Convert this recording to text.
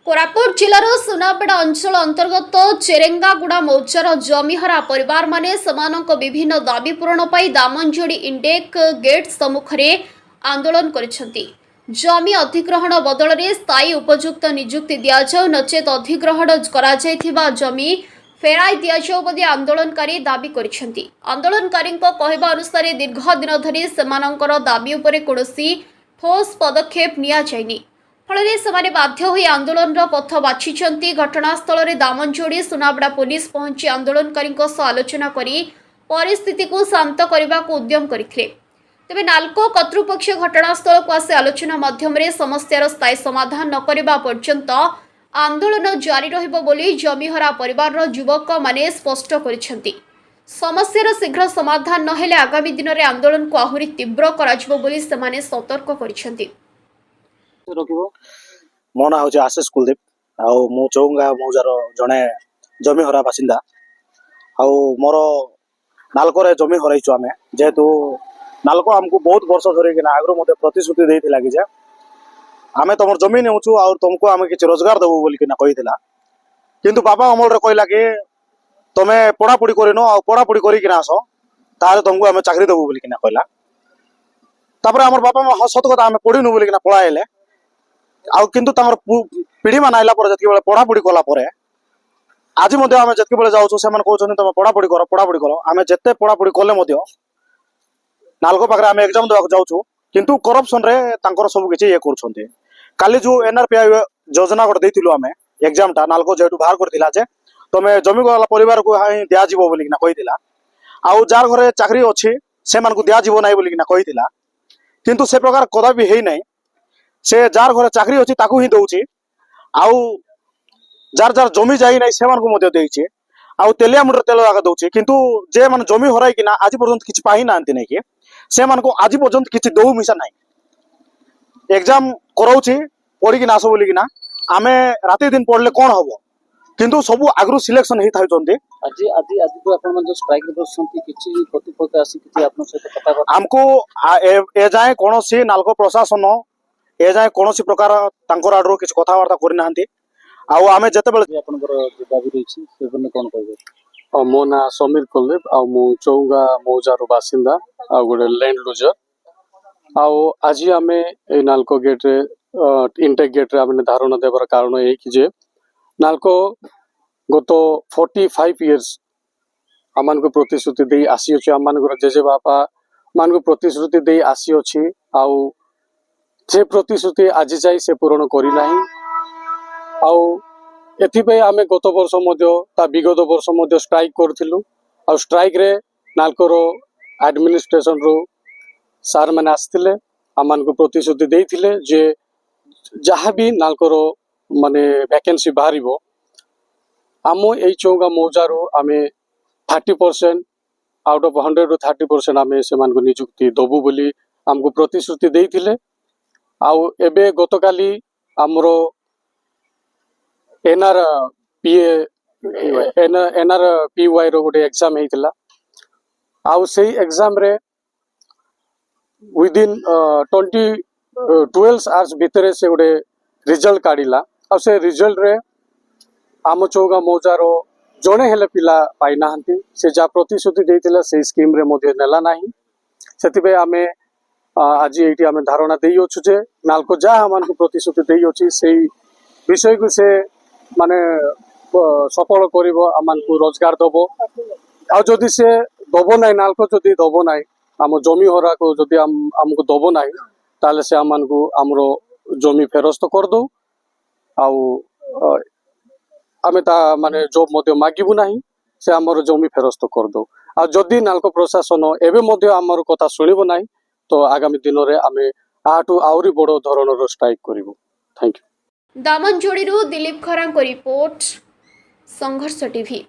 कोरापुट जिलार सुनापेड़ा अंचल अंतर्गत चेरेंगागुड़ा मौजार जमीहरा परिवार माने समानक विभिन्न दाबी पूरण पर दामनजोड़ी इंडेक गेट सम्मुखें आंदोलन करिसेंती। जमी अधिग्रहण बदल में स्थायी उपयुक्त नियुक्ति दियाजाउ नचेत अधिग्रहण करा जायथिबा जमी फेराई दियाजाउ बोली आंदोलनकारी दाबी करिसेंती। आंदोलनकारी कहवा अनुसार दीर्घ दिन धरी सेमानंकर दाबी उपरे कोनोसी ठोस पदक्षेप निया जायनी। फल से बाध्य हो आंदोलन पथ बाछिंट। घटनास्थल में दामनजोड़ी सुनाबड़ा पुलिस पहुंची आंदोलनकारी आलोचना कर परिस्थिति को शांत करने को उद्यम करते। तेज नाल्को कर्तृपक्ष घटनास्थल को आसी आलोचना माध्यम समस्यार स्थायी समाधान न करने पर्यंत आंदोलन जारी रही जमीहरा परिवार युवक माने स्पष्ट करिसेंती। समस्यार शीघ्र समाधान नहेले आगामी दिन में आंदोलन को आहुरी तीव्र कर सतर्क करिसेंती। मो ना हूँ आशीष कुलदीप आउ चौंगा मौजार जड़े जमी हरा बासिंदा मोर नाल्को जमी हरइचु आम जेहेतु नाल्को आमको बहुत वर्ष धरिक आगु मत प्रतिश्रुति देता कि आम तुम जमी नेउछु और तुमको आम कि रोजगार देवु बोलिकिना कहिथिला किंतु बाबा अमल कहला कि तुम पढ़ापढ़ी करन आ पढ़ापढ़ी करकिना आस ताले तुमको आम चाकरी देवु बोलिकिना कहला। तापर आमर बापा सत कथा आम पढ़ीनु बोलिकिना पढ़ाइले आउ किंतु पीढ़ी मान आइला जिते पढ़ापढ़ी कला आज आम जिते जाऊँ से कहते तुम पढ़ापढ़ी कर आम जिते पढ़ापढ़ी कले नाल्को पाखे आम एग्जाम देवाक जाऊँ किंतु करप्शन रे सब किसी ये कर काली जो एनआरपीआई योजना गोटे देलु आम एग्जाम टा नाल्को जेहतु बाहर करथिला जे तुम जमी गला परिवार को दिज्व बोलिकिना कहिथिला आउ जार घरे चाकरी अच्छी से दिज्व ना बोलिकिना कहिथिला किंतु से प्रकार कदापि है नहीं। से जार घर चाकरी अच्छी ताकू ही दौची आउ जार जार जमी जाई नहीं से मानकु मध्य देइछे आउ तेलिया मुंडर तेल लगा दौची किंतु जे मान जमी हराई किना आज पर्यंत किछि पाही नांती नहीं कि से मानकु आज पर्यंत किछि दौ मिसा नहीं। एग्जाम कराउची पढ़ी किना आसो बोली किना आमे राति दिन पढ़ले कोन हबो किंतु सब आगु सिलेक्शन ही थाउचंती। आज आज आज तो आपण मन जो स्ट्राइक रे बसंती किछि प्रतिपक्ष आसी किछि आपन सहित कथा हमको ए जाय कोनोसी नाल्को प्रशासन ए जाए कौन प्रकार आड़ किसी कथबार्ता करना आम जिते कौन कह मो ना समीर कुलदीप आ मु चौंगा मौजार बासिंदा आ गोटे लैंड लुजर आज आम ए नाल्को गेट रे इंटेक गेट रे आम धारणा देवार कारण ये कि जे नाल्को गत 45 इयर्स आम को प्रतिश्रुति दे आसी अछि आम जेजे बापा मान को प्रतिश्रुति दे आसी अछि आउ से प्रतिश्रुति आज जाए से पूरण करना आम गत वर्ष विगत वर्ष स्ट्राइक करूँ आ स्ट्राइक रे नाल्कोर एडमिनिस्ट्रेशन रो सार मैंने आसते आम को प्रतिश्रुति देते जे जहाँ भी नाल्कोर माने वैकेंसी बाहर आम यही चौंगा मौजारू आम 30% आउट ऑफ 100 रू 30% आम से नियुक्ति दबू बोली आमको प्रतिश्रुति देते आउ एबे गतकाली आमरो एनआरपीवाई रो गोटे एग्जाम हेतिला आउ सेही एग्जाम रे विदिन 12 आवर्स भितर से गोटे रिजल्ट काढ़िला आ से रिजल्ट रे आम चौगा मौजार जड़े हेले पिला पाई नाहंती से जा प्रतिश्रुति देतिला से स्कीम रे मध्ये नेला नाही सेतिबे आमे आज ये आम धारणा देइछु जे नाल्को जहाँ आम प्रतिश्रुति देइछि से विषय को से माने सफल करिवो आम रोजगार दबो आ जदि से दबो नाई नाल्को जदि दबो नाई आम जमी हरा को जदि आमको दबो नाई ताले से आम आमरो जमी फेरस्त कर दो आमे ता माने जॉब मध्य मागिबु नाही से आमर जमी फेरस्त कर दो आ जदि नाल्को प्रशासन एबे मध्य आमर कथा सुनिबो नाही तो आगामी दिन में आम आठू आहरी बड़ धरण स्ट्राइक करूँ। Thank you. दामनजोड़ी दिलीप खरा रिपोर्ट संघर्ष टीवी।